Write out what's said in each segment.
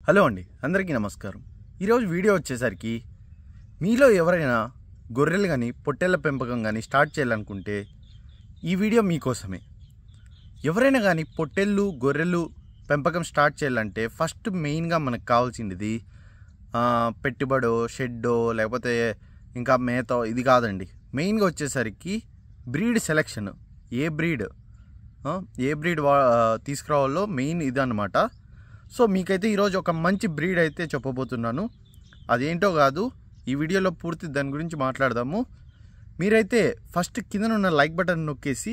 Hello అండి, అందరికీ నమస్కారం. ఈరోజు వీడియో వచ్చేసరికి మీలో ఎవరైనా గొర్రెలు కానీ పొట్టేళ్ల పెంపకం కానీ స్టార్ట్ చేయాలనుకుంటే ఈ వీడియో మీకోసమే. ఎవరైనా కానీ పొట్టేళ్ళు గొర్రెలు పెంపకం స్టార్ట్ చేయాలంటే ఫస్ట్ మెయిన్గా మనకు కావాల్సింది పెట్టుబడో షెడ్డో లేకపోతే ఇంకా మేతో ఇది కాదండి. మెయిన్గా వచ్చేసరికి బ్రీడ్ సెలెక్షన్. ఏ బ్రీడ్ తీసుకురావాలో మెయిన్ ఇదన్నమాట. సో మీకైతే ఈరోజు ఒక మంచి బ్రీడ్ అయితే చెప్పబోతున్నాను. అదేంటో కాదు, ఈ వీడియోలో పూర్తి దాని గురించి మాట్లాడదాము. మీరైతే ఫస్ట్ కిందనున్న లైక్ బటన్ నొక్కేసి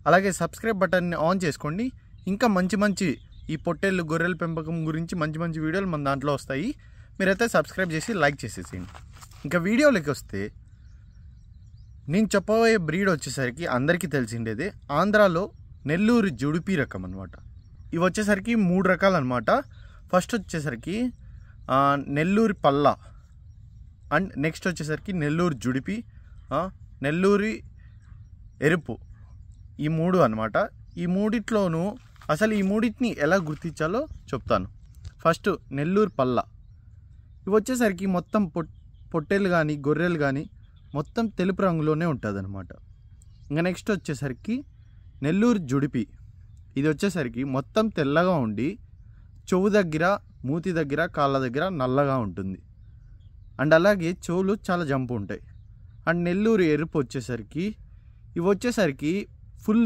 అలాగే సబ్స్క్రైబ్ బటన్ని ఆన్ చేసుకోండి. ఇంకా మంచి ఈ పొట్టేళ్ళు గొర్రెల పెంపకం గురించి మంచి వీడియోలు మన దాంట్లో వస్తాయి. మీరైతే సబ్స్క్రైబ్ చేసి లైక్ చేసేసేయండి. ఇంకా వీడియోలోకి వస్తే నేను చెప్పబోయే బ్రీడ్ వచ్చేసరికి అందరికీ తెలిసిండేదే. ఆంధ్రాలో నెల్లూరు జుడిపి రకం అనమాట. ఇవి వచ్చేసరికి 3 రకాలు అనమాట. ఫస్ట్ వచ్చేసరికి నెల్లూరి పల్లా, అండ్ నెక్స్ట్ వచ్చేసరికి నెల్లూరు జుడిపి, నెల్లూరి ఎరుపు. ఈ 3 అనమాట. ఈ మూడిట్లోనూ అసలు ఈ మూడింటిని ఎలా గుర్తించాలో చెప్తాను. ఫస్ట్ నెల్లూరు పల్లా. ఇవి వచ్చేసరికి మొత్తం పొట్టేలు కానీ గొర్రెలు కానీ మొత్తం తెలుపు రంగులోనే ఉంటుంది అనమాట. ఇంకా నెక్స్ట్ వచ్చేసరికి నెల్లూరు జుడిపి. ఇది వచ్చేసరికి మొత్తం తెల్లగా ఉండి చెవు దగ్గర, మూతి దగ్గర, కాళ్ళ దగ్గర నల్లగా ఉంటుంది. అండ్ అలాగే చెవులు చాలా జంపు ఉంటాయి. అండ్ నెల్లూరు ఎరుపు వచ్చేసరికి ఇవి వచ్చేసరికి ఫుల్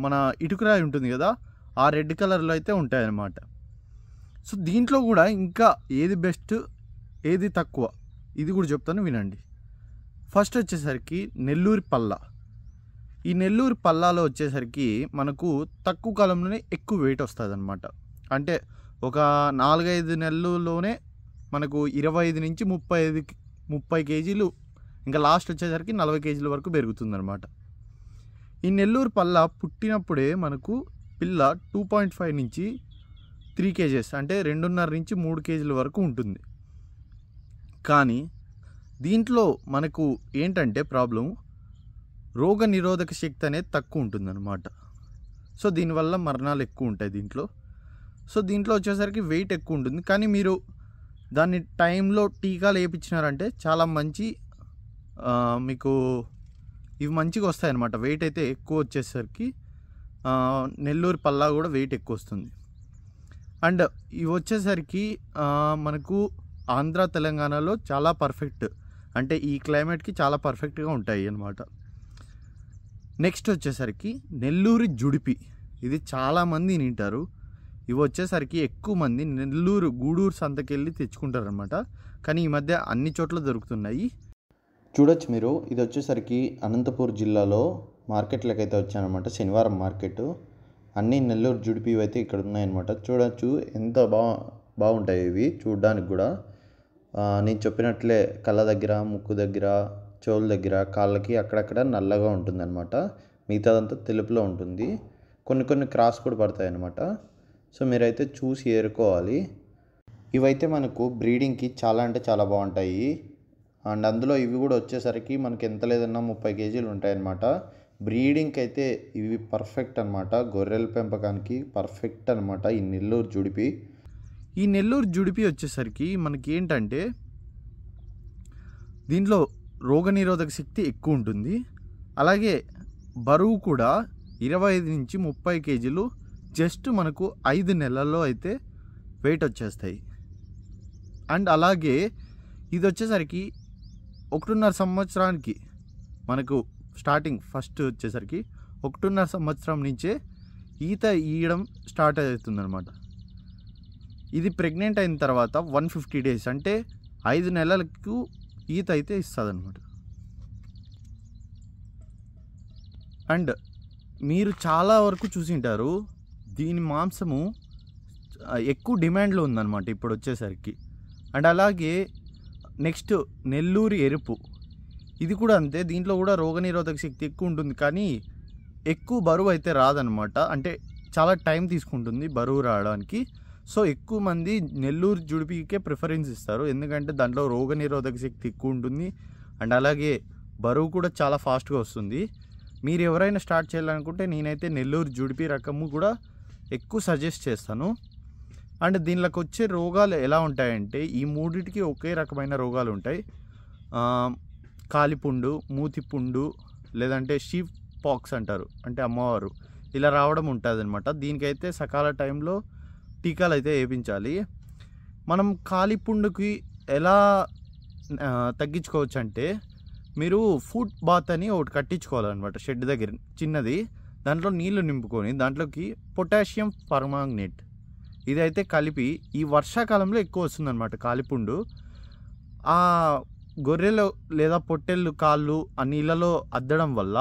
మన ఇటుకరాయి ఉంటుంది కదా, ఆ రెడ్ కలర్లో అయితే ఉంటాయన్నమాట. సో దీంట్లో కూడా ఇంకా ఏది బెస్ట్ ఏది తక్కువ ఇది కూడా చెప్తాను, వినండి. ఫస్ట్ వచ్చేసరికి నెల్లూరు పల్లా. ఈ నెల్లూరు పల్లాలో వచ్చేసరికి మనకు తక్కువ కాలంలోనే ఎక్కువ వెయిట్ వస్తుంది అనమాట. అంటే ఒక 4-5 నెలల్లోనే మనకు 25 నుంచి 30 కేజీలు, ఇంకా లాస్ట్ వచ్చేసరికి 40 కేజీల వరకు పెరుగుతుందన్నమాట. ఈ నెల్లూరు పల్లా పుట్టినప్పుడే మనకు పిల్ల 2.5 నుంచి 3 కేజెస్, అంటే 2.5 నుంచి 3 కేజీల వరకు ఉంటుంది. కానీ దీంట్లో మనకు ఏంటంటే ప్రాబ్లం, రోగ నిరోధక శక్తి అనేది తక్కువ ఉంటుందన్నమాట. సో దీనివల్ల మరణాలు ఎక్కువ ఉంటాయి దీంట్లో. సో దీంట్లో వచ్చేసరికి వెయిట్ ఎక్కువ ఉంటుంది. కానీ మీరు దాన్ని టైంలో టీకాలు వేయించినారంటే చాలా మంచి మీకు ఇవి మంచిగా వస్తాయన్నమాట. వెయిట్ అయితే ఎక్కువ వచ్చేసరికి నెల్లూరు పల్లా కూడా వెయిట్ ఎక్కువ వస్తుంది. అండ్ ఇవి వచ్చేసరికి మనకు ఆంధ్ర తెలంగాణలో చాలా పర్ఫెక్ట్, అంటే ఈ క్లైమేట్కి చాలా పర్ఫెక్ట్గా ఉంటాయి అన్నమాట. నెక్స్ట్ వచ్చేసరికి నెల్లూరు జుడిపి. ఇది చాలామంది వింటారు. ఇవి వచ్చేసరికి ఎక్కువ మంది నెల్లూరు గూడూరు సంతకెళ్ళి తెచ్చుకుంటారనమాట. కానీ ఈ మధ్య అన్ని చోట్ల దొరుకుతున్నాయి. చూడొచ్చు మీరు. ఇది వచ్చేసరికి అనంతపూర్ జిల్లాలో మార్కెట్లోకి అయితే వచ్చానమాట. శనివారం మార్కెట్. అన్ని నెల్లూరు జుడిపి అయితే ఇక్కడ ఉన్నాయన్నమాట. చూడొచ్చు ఎంత బాగుంటాయి ఇవి చూడడానికి కూడా. నేను చెప్పినట్లే కళ్ళ దగ్గర, ముక్కు దగ్గర, చెవుల దగ్గర, కాళ్ళకి అక్కడక్కడ నల్లగా ఉంటుందన్నమాట. మిగతాదంతా తెలుపులో ఉంటుంది. కొన్ని క్రాస్ కూడా పడతాయి అన్నమాట. సో మీరైతే చూసి ఏరుకోవాలి. ఇవైతే మనకు బ్రీడింగ్కి చాలా అంటే చాలా బాగుంటాయి. అండ్ అందులో ఇవి కూడా వచ్చేసరికి మనకి ఎంత లేదన్నా 30 కేజీలు ఉంటాయన్నమాట. బ్రీడింగ్కి అయితే ఇవి పర్ఫెక్ట్ అనమాట. గొర్రెల పెంపకానికి పర్ఫెక్ట్ అనమాట ఈ నెల్లూరు జుడిపి. ఈ నెల్లూరు జుడిపి వచ్చేసరికి మనకి ఏంటంటే దీంట్లో రోగనిరోధక శక్తి ఎక్కువ ఉంటుంది. అలాగే బరువు కూడా 25 నుంచి 30 కేజీలు జస్ట్ మనకు 5 నెలల్లో అయితే వెయిట్ వచ్చేస్తాయి. అండ్ అలాగే ఇది వచ్చేసరికి 1.5 సంవత్సరానికి మనకు స్టార్టింగ్ ఫస్ట్ వచ్చేసరికి 1.5 సంవత్సరం నుంచే ఈత ఈయడం స్టార్ట్ అవుతుందన్నమాట. ఇది ప్రెగ్నెంట్ అయిన తర్వాత 150 డేస్, అంటే 5 నెలలకు ఈత అయితే ఇస్తుంది అనమాట. అండ్ మీరు చాలా వరకు చూసింటారు, దీని మాంసము ఎక్కువ డిమాండ్లో ఉందన్నమాట ఇప్పుడు వచ్చేసరికి. అండ్ అలాగే నెక్స్ట్ నెల్లూరు ఎరుపు. ఇది కూడా అంతే. దీంట్లో కూడా రోగనిరోధక శక్తి ఎక్కువ ఉంటుంది, కానీ ఎక్కువ బరువు అయితే రాదనమాట. అంటే చాలా టైం తీసుకుంటుంది బరువు రావడానికి. సో ఎక్కువ మంది నెల్లూరు జుడిపికే ప్రిఫరెన్స్ ఇస్తారు, ఎందుకంటే దాంట్లో రోగనిరోధక శక్తి ఎక్కువ ఉంటుంది. అండ్ అలాగే బరువు కూడా చాలా ఫాస్ట్గా వస్తుంది. మీరు ఎవరైనా స్టార్ట్ చేయాలనుకుంటే నేనైతే నెల్లూరు జుడిపి రకము కూడా ఎక్కువ సజెస్ట్ చేస్తాను. అండ్ దీనిలోకి వచ్చే రోగాలు ఎలా ఉంటాయంటే ఈ మూడిటికి ఒకే రకమైన రోగాలు ఉంటాయి. కాలిపుండు, మూతిపుండు, లేదంటే షీప్ పాక్స్ అంటారు, అంటే అమ్మవారు, ఇలా రావడం ఉంటుంది అనమాట. దీనికైతే సకాల టైంలో టీకాలు అయితే వేయించాలి. మనం కాలిపుండుకి ఎలా తగ్గించుకోవచ్చు అంటే మీరు ఫుట్ బాత్ అని ఒకటి కట్టించుకోవాలన్నమాట షెడ్ దగ్గర చిన్నది. దాంట్లో నీళ్లు నింపుకొని దాంట్లోకి పొటాషియం పర్మాంగనేట్ ఇదైతే కలిపి ఈ వర్షాకాలంలో ఎక్కువ వస్తుందన్నమాట కాలిపుండు. ఆ గొర్రెలు లేదా పొట్టెళ్ళు కాళ్ళు ఆ నీళ్ళలో అద్దడం వల్ల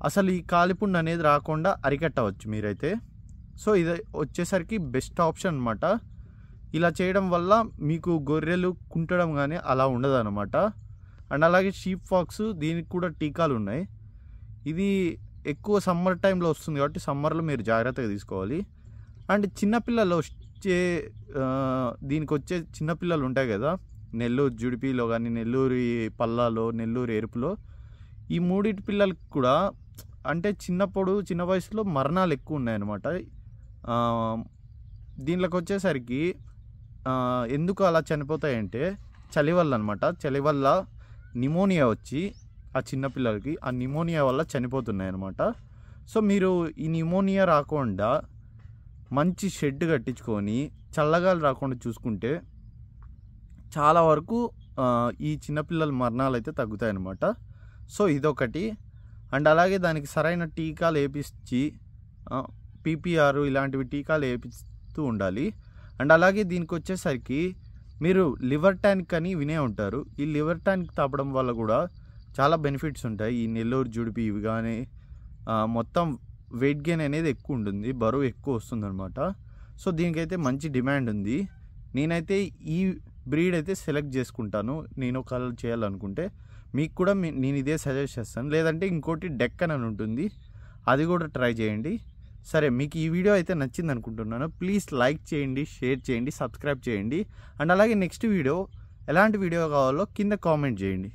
అసలు ఈ కాలిపుండు అనేది రాకుండా అరికట్టవచ్చు మీరైతే. సో ఇది వచ్చేసరికి బెస్ట్ ఆప్షన్ అనమాట. ఇలా చేయడం వల్ల మీకు గొర్రెలు కుంటడం కానీ అలా ఉండదు అనమాట. అండ్ అలాగే షీప్ ఫాక్స్, దీనికి కూడా టీకాలు ఉన్నాయి. ఇది ఎక్కువ సమ్మర్ టైంలో వస్తుంది కాబట్టి సమ్మర్లో మీరు జాగ్రత్తగా తీసుకోవాలి. అండ్ చిన్నపిల్లలు వచ్చే దీనికి వచ్చే చిన్నపిల్లలు ఉంటాయి కదా, నెల్లూరు జుడిపిలో కానీ, నెల్లూరు పల్లాలో, నెల్లూరు ఎరుపులో, ఈ మూడింటి పిల్లలకి కూడా అంటే చిన్న వయసులో మరణాలు ఎక్కువ ఉన్నాయన్నమాట. దీనిలోకి వచ్చేసరికి ఎందుకు అలా చనిపోతాయంటే చలి వల్ల అనమాట. చలి వల్ల నిమోనియా వచ్చి ఆ చిన్నపిల్లలకి ఆ నిమోనియా వల్ల చనిపోతున్నాయి అన్నమాట. సో మీరు ఈ నిమోనియా రాకుండా మంచి షెడ్ కట్టించుకొని చల్లగాలి రాకుండా చూసుకుంటే చాలా వరకు ఈ చిన్నపిల్లల మరణాలు అయితే తగ్గుతాయి అన్నమాట. సో ఇదొకటి. అండ్ అలాగే దానికి సరైన టీకాలు వేయించి పీపీఆర్ ఇలాంటివి టీకాలు వేయిస్తూ ఉండాలి. అండ్ అలాగే దీనికి వచ్చేసరికి మీరు లివర్ ట్యానిక్ అని వినే ఉంటారు. ఈ లివర్ ట్యానిక్ తాపడం వల్ల కూడా చాలా బెనిఫిట్స్ ఉంటాయి. ఈ నెల్లూరు జుడిపి ఇవి కానీ మొత్తం వెయిట్ గెయిన్ అనేది ఎక్కువ ఉంటుంది, బరువు ఎక్కువ వస్తుందన్నమాట. సో దీనికైతే మంచి డిమాండ్ ఉంది. నేనైతే ఈ బ్రీడ్ అయితే సెలెక్ట్ చేసుకుంటాను నేను ఒకవేళ చేయాలనుకుంటే. మీకు కూడా నేను ఇదే సజెస్ట్ చేస్తాను. లేదంటే ఇంకోటి డెక్కన్ అని ఉంటుంది, అది కూడా ట్రై చేయండి. సరే, మీకు ఈ వీడియో అయితే నచ్చింది అనుకుంటున్నాను. ప్లీజ్ లైక్ చేయండి, షేర్ చేయండి, సబ్స్క్రైబ్ చేయండి. అండ్ అలాగే నెక్స్ట్ వీడియో ఎలాంటి వీడియో కావాలో కింద కామెంట్ చేయండి.